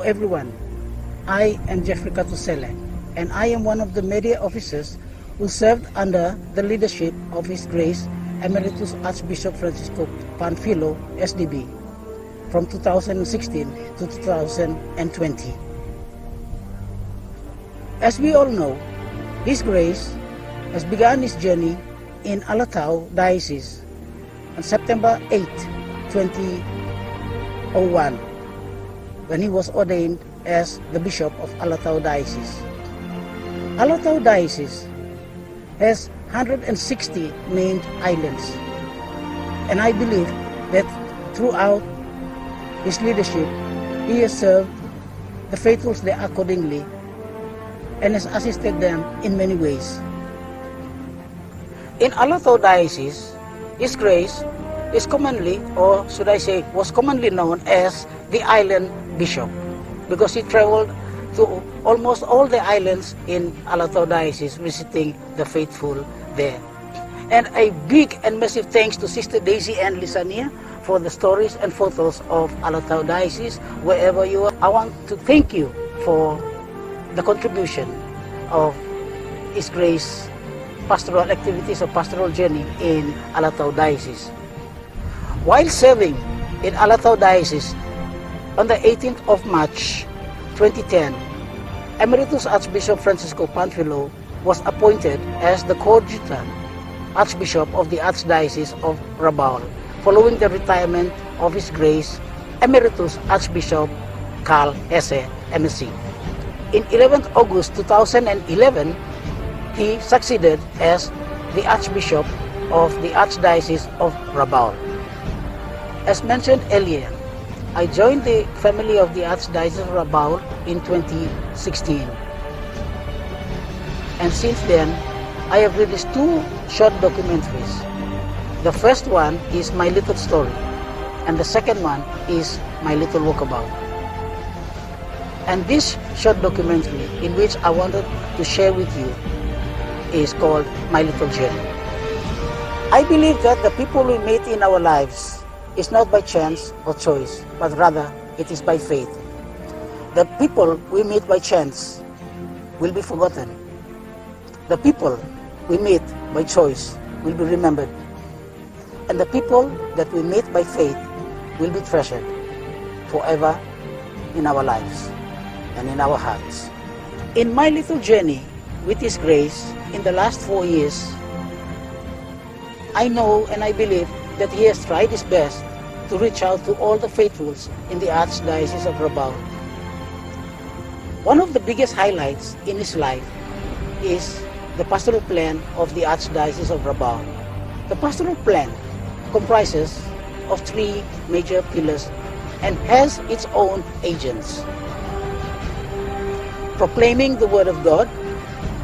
everyone. I am Jeffery Katusele, and I am one of the media officers who served under the leadership of His Grace Emeritus Archbishop Francesco Panfilo, SDB, from 2016 to 2020. As we all know, His Grace has begun his journey in Alotau Diocese on September 8, 2001, when he was ordained as the Bishop of Alotau Diocese. Alotau Diocese has 160 named islands, and I believe that throughout his leadership, he has served the faithful there accordingly and has assisted them in many ways. In Alotau Diocese, His Grace is commonly, or should I say, was commonly known as the Island Bishop, because he traveled to almost all the islands in Alotau Diocese, visiting the faithful there. And a big and massive thanks to Sister Daisy and Lisania for the stories and photos of Alotau Diocese, wherever you are. I want to thank you for the contribution of His Grace pastoral activities or pastoral journey in Alotau Diocese. While serving in Alotau Diocese, on the 18th of March 2010, Emeritus Archbishop Francesco Panfilo was appointed as the coadjutor Archbishop of the Archdiocese of Rabaul, following the retirement of His Grace Emeritus Archbishop Carl Hesse, MSc. In 11th August 2011, he succeeded as the Archbishop of the Archdiocese of Rabaul. As mentioned earlier, I joined the family of the Archdiocese of Rabaul in 2016. And since then, I have released 2 short documentaries. The first one is My Little Story, and the second one is My Little Walkabout. And this short documentary, in which I wanted to share with you, is called My Little Journey. I believe that the people we meet in our lives is not by chance or choice, but rather it is by faith. The people we meet by chance will be forgotten. The people we meet by choice will be remembered. And the people that we meet by faith will be treasured forever in our lives and in our hearts. In my little journey with His Grace in the last 4 years, I know and I believe that He has tried His best to reach out to all the faithfuls in the Archdiocese of Rabaul. One of the biggest highlights in his life is the pastoral plan of the Archdiocese of Rabaul. The pastoral plan comprises of 3 major pillars and has its own agents: proclaiming the Word of God,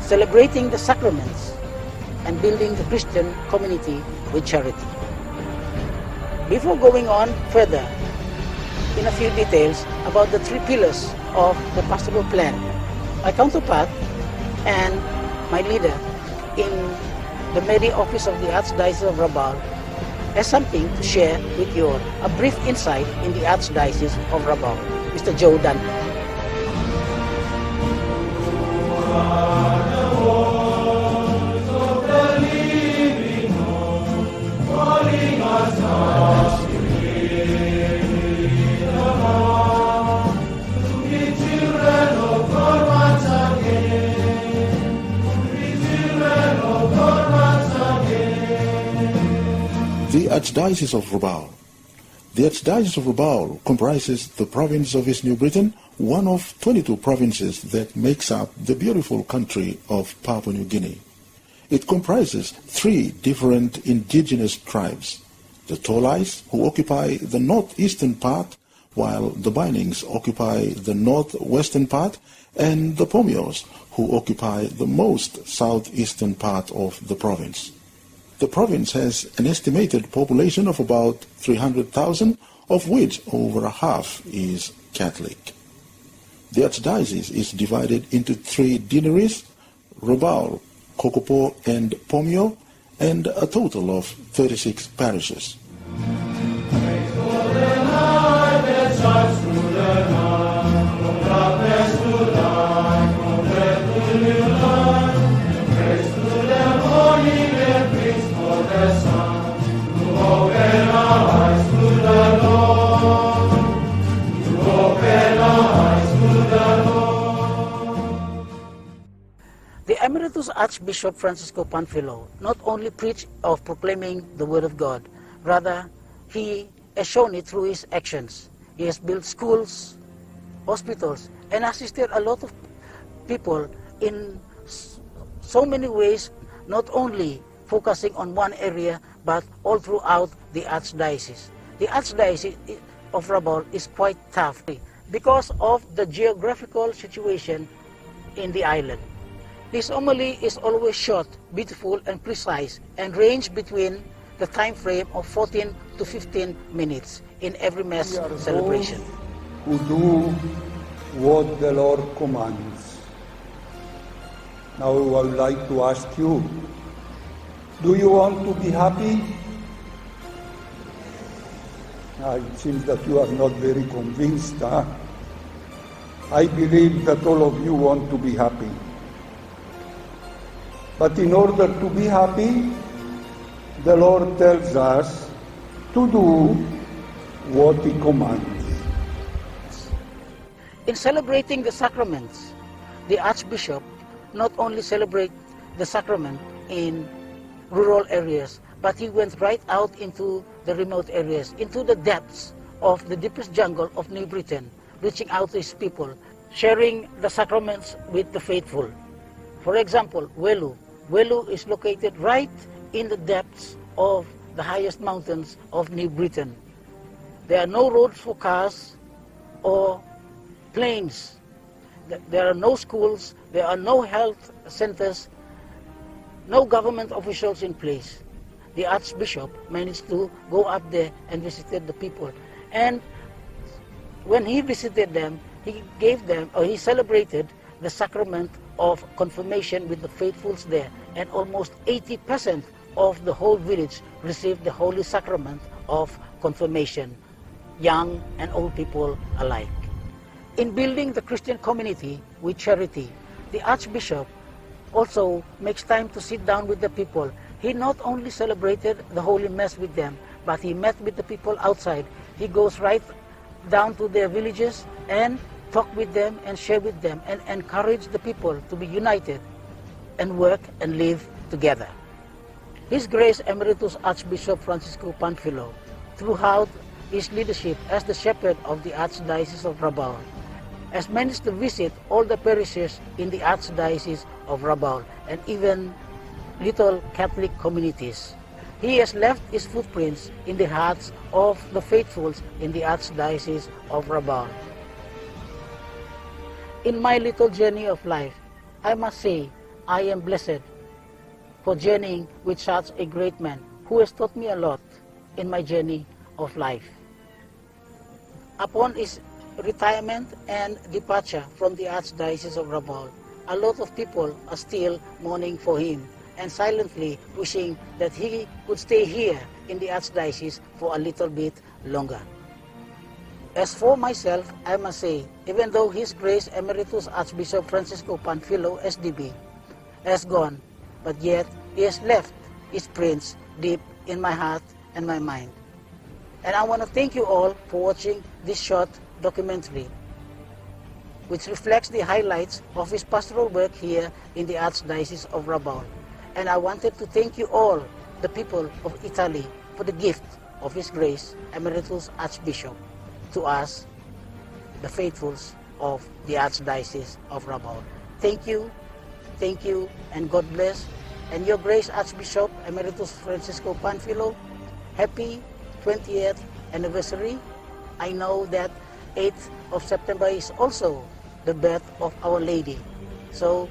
celebrating the sacraments, and building the Christian community with charity. Before going on further, in a few details about the 3 pillars of the pastoral plan, my counterpart and my leader in the Media Office of the Archdiocese of Rabaul has something to share with you all, a brief insight in the Archdiocese of Rabaul. Mr. Joe Dunn. The Archdiocese of Rabaul. The Archdiocese of Rabaul comprises the province of East New Britain, one of 22 provinces that makes up the beautiful country of Papua New Guinea. It comprises 3 different indigenous tribes: the Tolais, who occupy the northeastern part, while the Binings occupy the northwestern part, and the Pomios, who occupy the most southeastern part of the province. The province has an estimated population of about 300,000, of which over half is Catholic. The Archdiocese is divided into 3 deaneries: Rabaul, Kokopo, and Pomio, and a total of 36 parishes. Archbishop Francesco Panfilo not only preached of proclaiming the word of God, rather he has shown it through his actions. He has built schools, hospitals, and assisted a lot of people in so many ways, not only focusing on one area, but all throughout the Archdiocese. The Archdiocese of Rabaul is quite tough because of the geographical situation in the island. This homily is always short, beautiful, and precise, and range between the time frame of 14 to 15 minutes in every Mass celebration. Who do what the Lord commands. Now I would like to ask you, do you want to be happy? It seems that you are not very convinced. I believe that all of you want to be happy. But in order to be happy, the Lord tells us to do what He commands. In celebrating the sacraments, the Archbishop not only celebrates the sacrament in rural areas, but he went right out into the remote areas, into the depths of the deepest jungle of New Britain, reaching out to his people, sharing the sacraments with the faithful. For example, Welu. Welu is located right in the depths of the highest mountains of New Britain. There are no roads for cars or planes. There are no schools, there are no health centers, no government officials in place. The Archbishop managed to go up there and visited the people. And when he visited them, he gave them, or he celebrated the sacrament of confirmation with the faithfuls there. And almost 80% of the whole village received the Holy Sacrament of confirmation, young and old people alike. In building the Christian community with charity, the Archbishop also makes time to sit down with the people. He not only celebrated the Holy Mass with them, but he met with the people outside. He goes right down to their villages and talk with them and share with them and encourage the people to be united and work and live together. His Grace Emeritus Archbishop Francesco Panfilo, throughout his leadership as the shepherd of the Archdiocese of Rabaul, has managed to visit all the parishes in the Archdiocese of Rabaul and even little Catholic communities. He has left his footprints in the hearts of the faithfuls in the Archdiocese of Rabaul. In my little journey of life, I must say I am blessed for journeying with such a great man who has taught me a lot in my journey of life. Upon his retirement and departure from the Archdiocese of Rabaul, a lot of people are still mourning for him and silently wishing that he could stay here in the Archdiocese for a little bit longer. As for myself, I must say, even though His Grace Emeritus Archbishop Francesco Panfilo, SDB, has gone, but yet he has left his prints deep in my heart and my mind. And I want to thank you all for watching this short documentary, which reflects the highlights of his pastoral work here in the Archdiocese of Rabaul. And I wanted to thank you all, the people of Italy, for the gift of His Grace Emeritus Archbishop to us, the faithfuls of the Archdiocese of Rabaul. Thank you, and God bless. And Your Grace Archbishop Emeritus Francesco Panfilo, happy 20th anniversary. I know that 8th of September is also the birth of Our Lady. So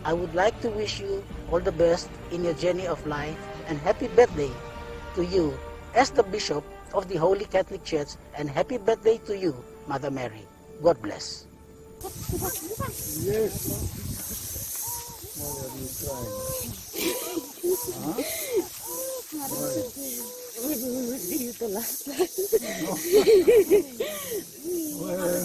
I would like to wish you all the best in your journey of life, and happy birthday to you as the Bishop of the Holy Catholic Church, and happy birthday to you, Mother Mary. God bless. Yes. Why are you crying? Huh? We're going to see you the last time. Well,